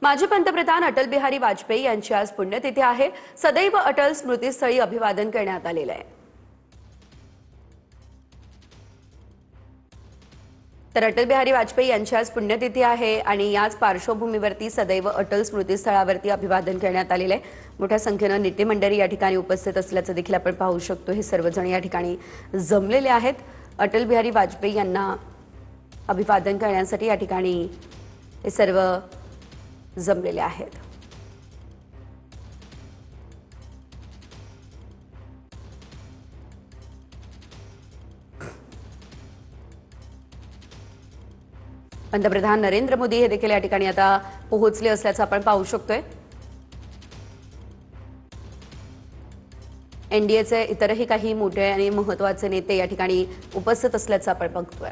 माजी पंतप्रधान अटल बिहारी वाजपेयी यांची आज पुण्यतिथी आहे। सदैव अटल स्मृतीस्थळी अभिवादन करण्यात आलेलं आहे। तर अटल बिहारी वाजपेयी यांची आज पुण्यतिथी आहे आणि याच पार्श्वभूमीवरती सदैव अटल स्मृतीस्थळावरती अभिवादन करण्यात आलेलं आहे। मोठ्या संख्येने नेते मंडळी या ठिकाणी उपस्थित असल्याचं देखील आपण पाहू शकतो। हे सर्वजण या ठिकाणी जमलेले आहेत। अटल बिहारी वाजपेयी यांना अभिवादन करण्यासाठी या ठिकाणी हे सर्व जमलेले आहेत। पंतप्रधान नरेंद्र मोदी हे देखील या ठिकाणी आता पोहोचले असल्याचं आपण पाहू शकतोय। एनडीएचे इतरही काही मोठे आणि महत्त्वाचे नेते या ठिकाणी उपस्थित असल्याचं आपण बघतोय।